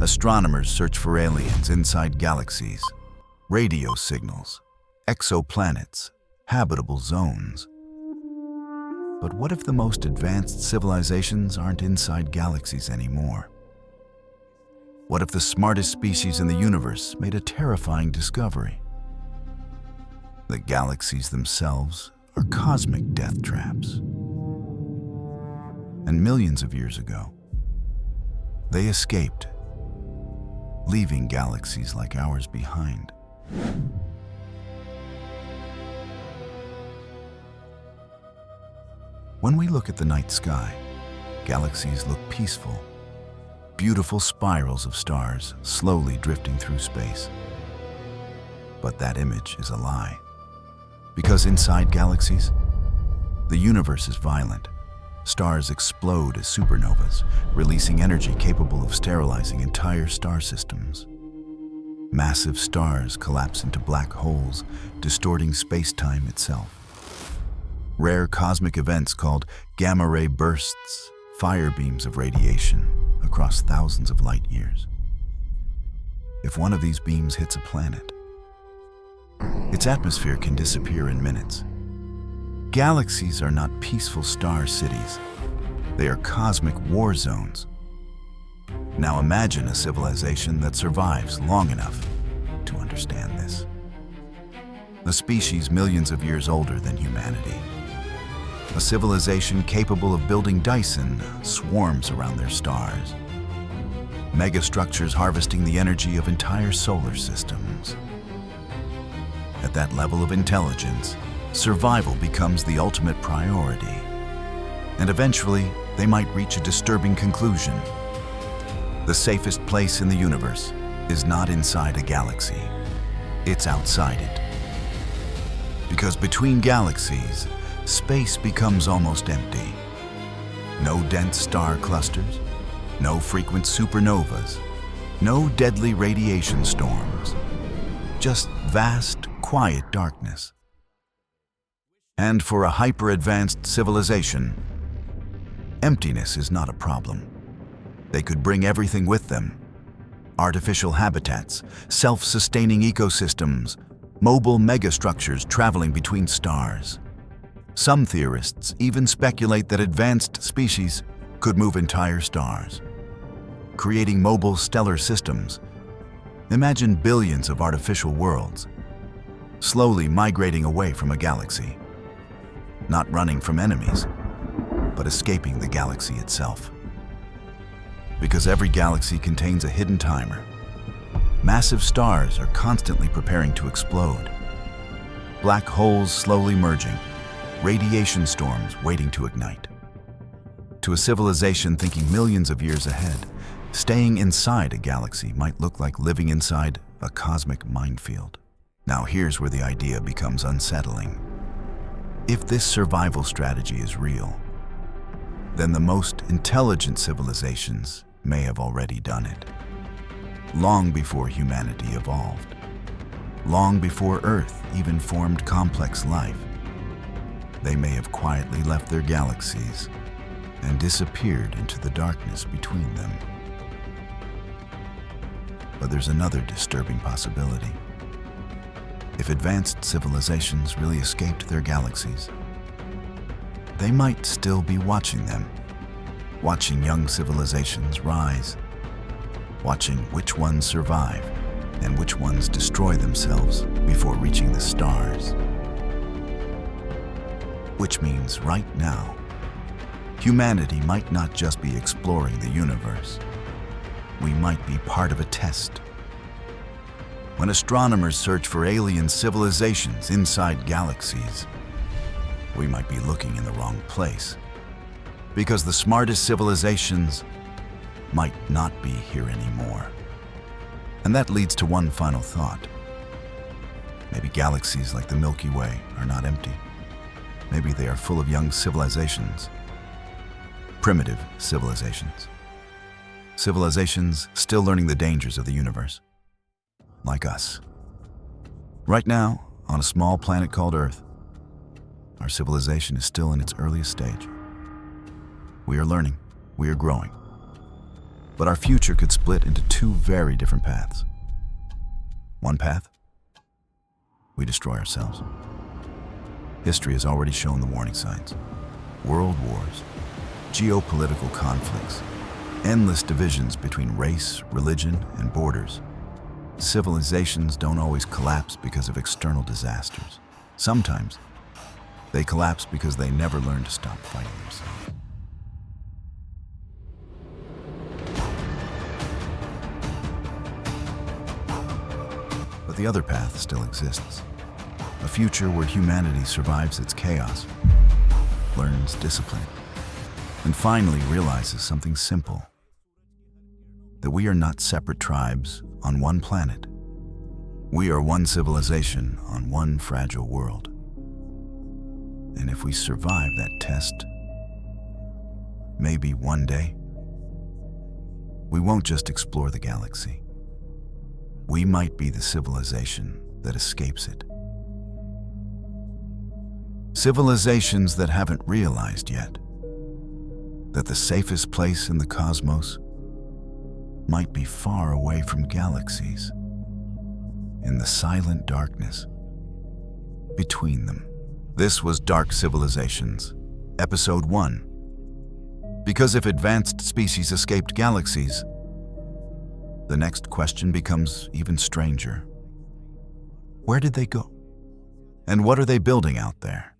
Astronomers search for aliens inside galaxies, radio signals, exoplanets, habitable zones. But what if the most advanced civilizations aren't inside galaxies anymore? What if the smartest species in the universe made a terrifying discovery? The galaxies themselves are cosmic death traps. And millions of years ago, they escaped, leaving galaxies like ours behind. When we look at the night sky, galaxies look peaceful, beautiful spirals of stars slowly drifting through space. But that image is a lie, because inside galaxies, the universe is violent. Stars explode as supernovas, releasing energy capable of sterilizing entire star systems. Massive stars collapse into black holes, distorting space-time itself. Rare cosmic events called gamma-ray bursts fire beams of radiation across thousands of light years. If one of these beams hits a planet, its atmosphere can disappear in minutes. Galaxies are not peaceful star cities. They are cosmic war zones. Now imagine a civilization that survives long enough to understand this. A species millions of years older than humanity. A civilization capable of building Dyson swarms around their stars. Megastructures harvesting the energy of entire solar systems. At that level of intelligence, survival becomes the ultimate priority. And eventually, they might reach a disturbing conclusion. The safest place in the universe is not inside a galaxy. It's outside it. Because between galaxies, space becomes almost empty. No dense star clusters, no frequent supernovas, no deadly radiation storms. Just vast, quiet darkness. And for a hyper-advanced civilization, emptiness is not a problem. They could bring everything with them. Artificial habitats, self-sustaining ecosystems, mobile megastructures traveling between stars. Some theorists even speculate that advanced species could move entire stars, creating mobile stellar systems. Imagine billions of artificial worlds, slowly migrating away from a galaxy. Not running from enemies, but escaping the galaxy itself. Because every galaxy contains a hidden timer. Massive stars are constantly preparing to explode. Black holes slowly merging, radiation storms waiting to ignite. To a civilization thinking millions of years ahead, staying inside a galaxy might look like living inside a cosmic minefield. Now here's where the idea becomes unsettling. If this survival strategy is real, then the most intelligent civilizations may have already done it. Long before humanity evolved. Long before Earth even formed complex life. They may have quietly left their galaxies and disappeared into the darkness between them. But there's another disturbing possibility. If advanced civilizations really escaped their galaxies, they might still be watching them, watching young civilizations rise, watching which ones survive and which ones destroy themselves before reaching the stars. Which means right now, humanity might not just be exploring the universe. We might be part of a test. When astronomers search for alien civilizations inside galaxies, we might be looking in the wrong place. Because the smartest civilizations might not be here anymore. And that leads to one final thought. Maybe galaxies like the Milky Way are not empty. Maybe they are full of young civilizations. Primitive civilizations. Civilizations still learning the dangers of the universe. Like us. Right now, on a small planet called Earth, our civilization is still in its earliest stage. We are learning, we are growing. But our future could split into two very different paths. One path, we destroy ourselves. History has already shown the warning signs. World wars, geopolitical conflicts, endless divisions between race, religion, and borders. Civilizations don't always collapse because of external disasters. Sometimes, they collapse because they never learn to stop fighting themselves. But the other path still exists. A future where humanity survives its chaos, learns discipline, and finally realizes something simple: that we are not separate tribes on one planet. We are one civilization on one fragile world. And if we survive that test, maybe one day, we won't just explore the galaxy. We might be the civilization that escapes it. Civilizations that haven't realized yet that the safest place in the cosmos might be far away from galaxies, in the silent darkness between them. This was Dark Civilizations, Episode 1. Because if advanced species escaped galaxies, the next question becomes even stranger. Where did they go? And what are they building out there?